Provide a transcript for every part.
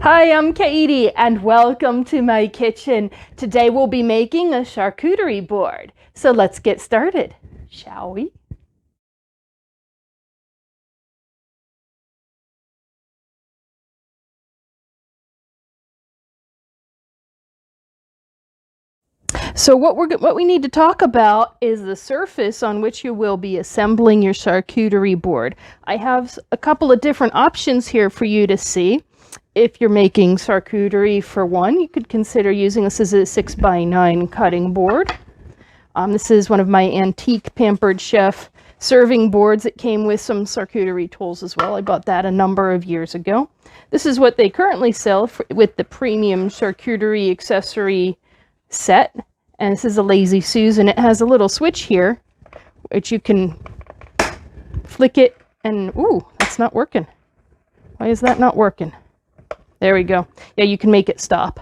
Hi, I'm Katie and welcome to my kitchen. Today we'll be making a charcuterie board. So let's get started, shall we? So what we need to talk about is the surface on which you will be assembling your charcuterie board. I have a couple of different options here for you to see. If you're making charcuterie for one, you could consider using this as a 6x9 cutting board. This is one of my antique Pampered Chef serving boards. It came with some charcuterie tools as well. I bought that a number of years ago. This is what they currently sell with the premium charcuterie accessory set. And this is a Lazy Susan. It has a little switch here, which you can flick it and, ooh, that's not working. Why is that not working? There we go. Yeah, you can make it stop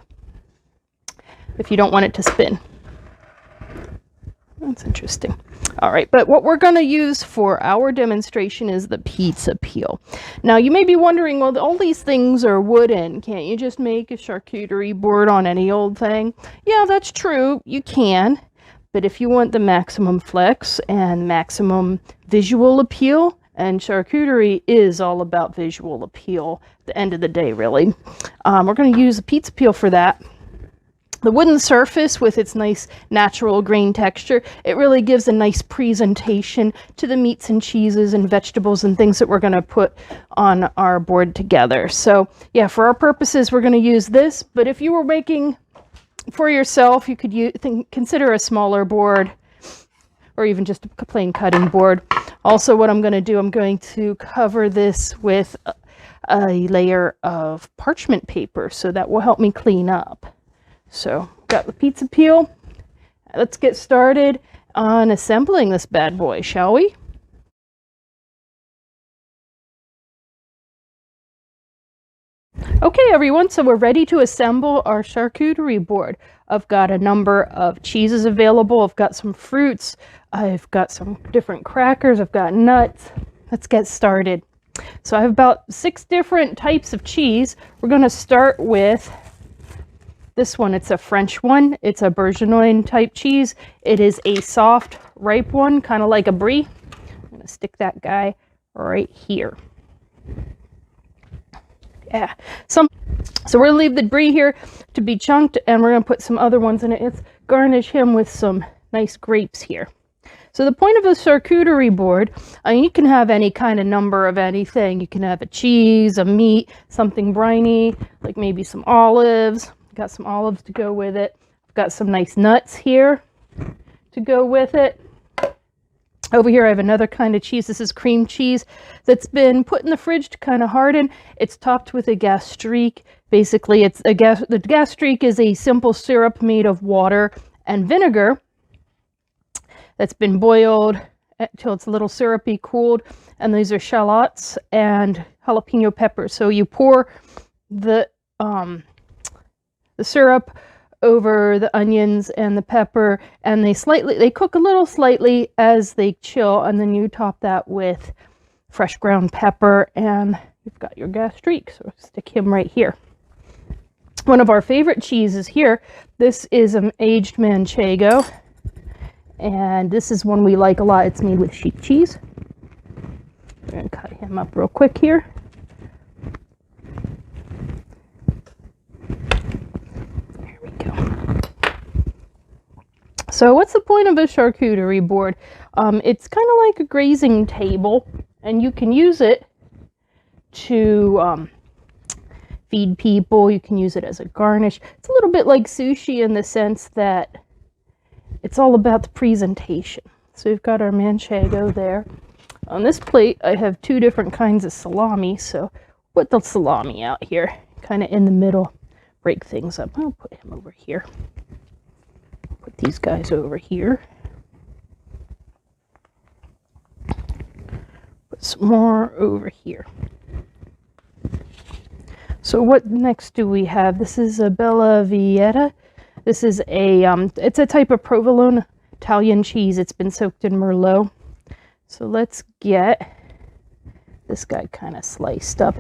if you don't want it to spin. That's interesting. All right, but what we're going to use for our demonstration is the pizza peel. Now, you may be wondering, well, all these things are wooden. Can't you just make a charcuterie board on any old thing? Yeah, that's true. You can. But if you want the maximum flex and maximum visual appeal, and charcuterie is all about visual appeal at the end of the day, really, we're going to use a pizza peel for that. The wooden surface with its nice natural grain texture, it really gives a nice presentation to the meats and cheeses and vegetables and things that we're going to put on our board together. So yeah, for our purposes, we're going to use this, but if you were making for yourself, you could consider a smaller board or even just a plain cutting board. Also, what I'm going to do, I'm going to cover this with a layer of parchment paper, so that will help me clean up. So, got the pizza peel. Let's get started on assembling this bad boy, shall we? Okay, everyone, so we're ready to assemble our charcuterie board. I've got a number of cheeses available. I've got some fruits. I've got some different crackers. I've got nuts. Let's get started. So I have about 6 different types of cheese. We're going to start with this one. It's a French one. It's a bourguignon type cheese. It is a soft, ripe one, kind of like a brie. I'm going to stick that guy right here. Yeah. So we're going to leave the brie here to be chunked, and we're going to put some other ones in it. Let's garnish him with some nice grapes here. So the point of a charcuterie board, you can have any kind of number of anything. You can have a cheese, a meat, something briny, like maybe some olives. Got some olives to go with it. I've got some nice nuts here to go with it. Over here I have another kind of cheese. This is cream cheese that's been put in the fridge to kind of harden. It's topped with a gastrique. Basically, the gastrique is a simple syrup made of water and vinegar that's been boiled until it's a little syrupy, cooled. And these are shallots and jalapeno peppers. So you pour the syrup over the onions and the pepper, and they cook a little slightly as they chill, and then you top that with fresh ground pepper, and you've got your gastrique. So stick him right here. One of our favorite cheeses here, this is an aged manchego, and this is one we like a lot. It's made with sheep cheese. We're going to cut him up real quick here. So what's the point of a charcuterie board? It's kind of like a grazing table, and you can use it to feed people. You can use it as a garnish. It's a little bit like sushi in the sense that it's all about the presentation. So we've got our manchego there. On this plate, I have 2 different kinds of salami, so put the salami out here, kind of in the middle, break things up. I'll put him over here. Put these guys over here. Put some more over here. So what next do we have? This is a Bella Vieta. This is it's a type of provolone Italian cheese. It's been soaked in Merlot. So let's get this guy kind of sliced up.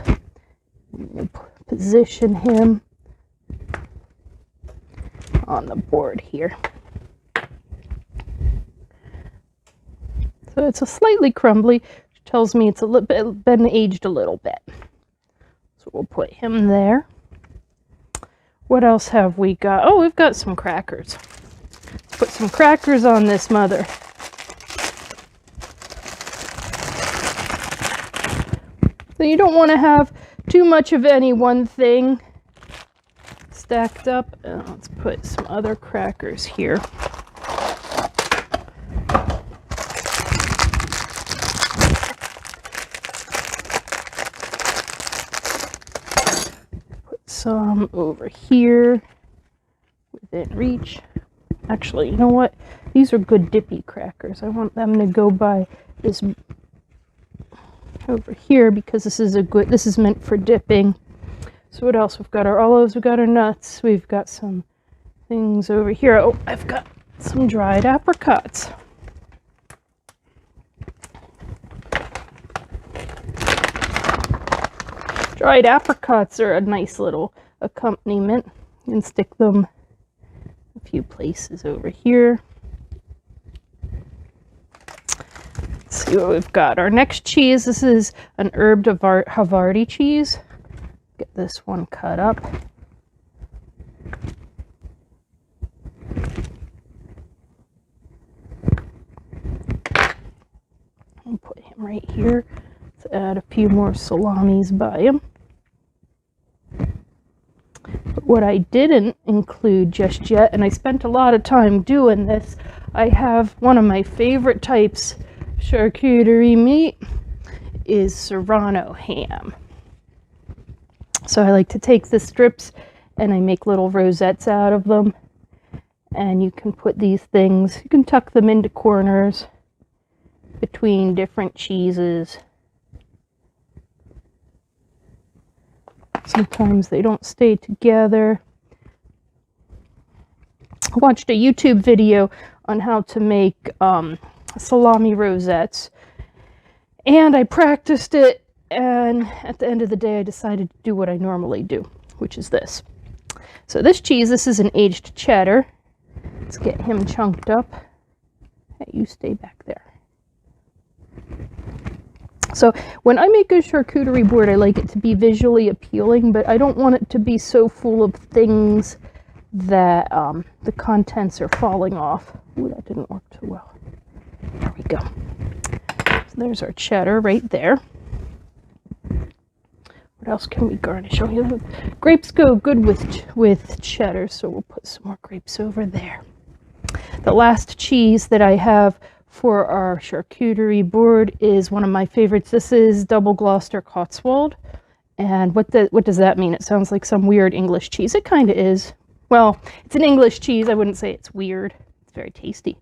We'll position him on the board here. So it's a slightly crumbly, which tells me it's a little bit been aged a little bit. So we'll put him there. What else have we got? Oh, we've got some crackers. Let's put some crackers on this mother. So you don't want to have too much of any one thing stacked up. Let's put some other crackers here. Put some over here within reach. Actually, you know what? These are good dippy crackers. I want them to go by this over here because this is meant for dipping. So what else? We've got our olives, we've got our nuts, we've got some things over here. Oh, I've got some dried apricots. Dried apricots are a nice little accompaniment. You can stick them a few places over here. Let's see what we've got. Our next cheese, this is an herb Havarti cheese. Get this one cut up. I'll put him right here. Let's add a few more salamis by him. But what I didn't include just yet, and I spent a lot of time doing this, I have one of my favorite types of charcuterie meat is Serrano ham. So I like to take the strips and I make little rosettes out of them. And you can put these things, you can tuck them into corners between different cheeses. Sometimes they don't stay together. I watched a YouTube video on how to make salami rosettes, and I practiced it, and at the end of the day I decided to do what I normally do, which is this. So this cheese, this is an aged cheddar. Let's get him chunked up. Hey, you stay back there. So when I make a charcuterie board, I like it to be visually appealing, but I don't want it to be so full of things that the contents are falling off. Ooh, that didn't work too well. There we go. So there's our cheddar right there. What else can we garnish? Oh, yeah, grapes go good with cheddar, so we'll put some more grapes over there. The last cheese that I have for our charcuterie board is one of my favorites. This is double Gloucester Cotswold. And what does that mean? It sounds like some weird English cheese. It kind of is. Well, it's an English cheese. I wouldn't say it's weird. It's very tasty.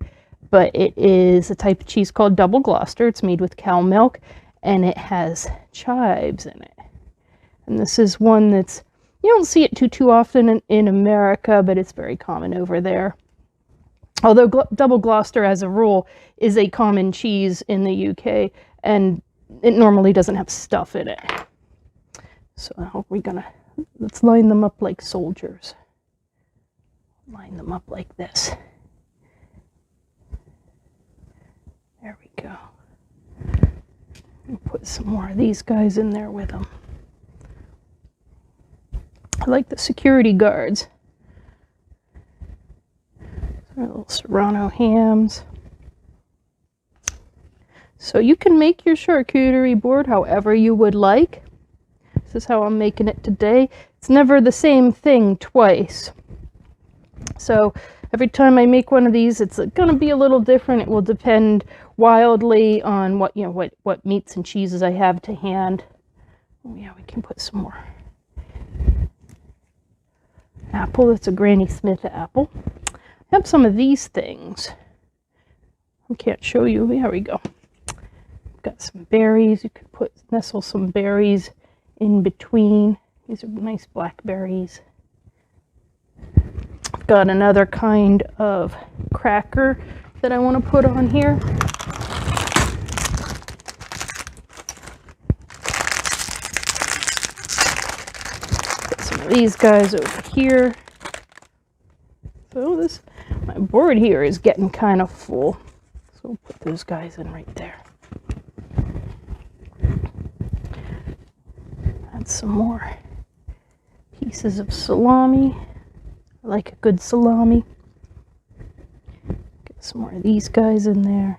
But it is a type of cheese called double Gloucester. It's made with cow milk, and it has chives in it. And this is one that's, you don't see it too often in America, but it's very common over there. Although double Gloucester, as a rule, is a common cheese in the UK, and it normally doesn't have stuff in it. So how are we gonna, let's line them up like soldiers. Line them up like this. There we go. We'll put some more of these guys in there with them. I like the security guards. Our little Serrano hams. So you can make your charcuterie board however you would like. This is how I'm making it today. It's never the same thing twice. So every time I make one of these, it's going to be a little different. It will depend wildly on what meats and cheeses I have to hand. Oh yeah, we can put some more apple. That's a Granny Smith apple. I have some of these things. I can't show you. There we go. Got some berries. You could nestle some berries in between. These are nice blackberries. I've got another kind of cracker that I want to put on here. these guys over here. So my board here is getting kind of full. So we'll put those guys in right there. Add some more pieces of salami. I like a good salami. Get some more of these guys in there.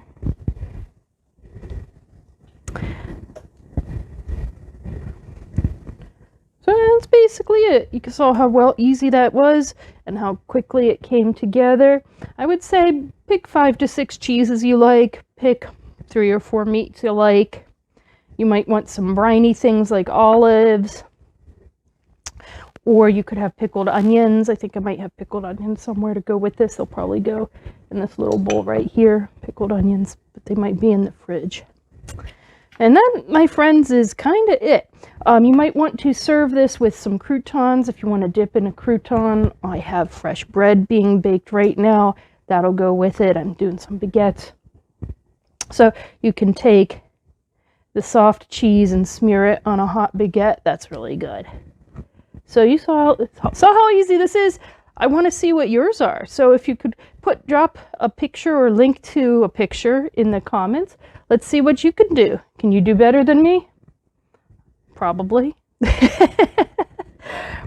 So that's basically it. You saw how easy that was and how quickly it came together. I would say pick 5 to 6 cheeses you like. Pick 3 or 4 meats you like. You might want some briny things like olives. Or you could have pickled onions. I think I might have pickled onions somewhere to go with this. They'll probably go in this little bowl right here. Pickled onions, but they might be in the fridge. And that, my friends, is kind of it. You might want to serve this with some croutons if you want to dip in a crouton. I have fresh bread being baked right now. That'll go with it. I'm doing some baguettes. So you can take the soft cheese and smear it on a hot baguette. That's really good. So you saw how easy this is. I want to see what yours are. So if you could drop a picture or link to a picture in the comments. Let's see what you can do. Can you do better than me? Probably.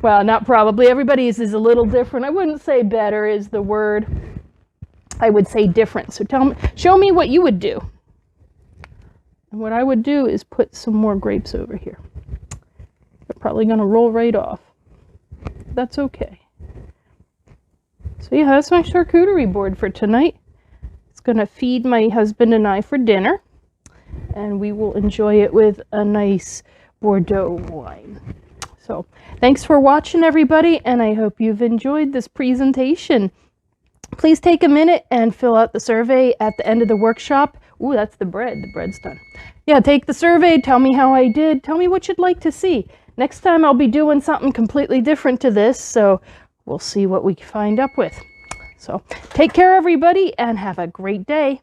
Well, not probably. Everybody's is a little different. I wouldn't say better is the word. I would say different. So show me what you would do. And what I would do is put some more grapes over here. They're probably going to roll right off. That's okay. So yeah, that's my charcuterie board for tonight. It's going to feed my husband and I for dinner. And we will enjoy it with a nice Bordeaux wine. So thanks for watching, everybody, and I hope you've enjoyed this presentation. Please take a minute and fill out the survey at the end of the workshop. Ooh, that's the bread. The bread's done. Yeah, take the survey. Tell me how I did. Tell me what you'd like to see. Next time I'll be doing something completely different to this, so we'll see what we find up with. So take care, everybody, and have a great day.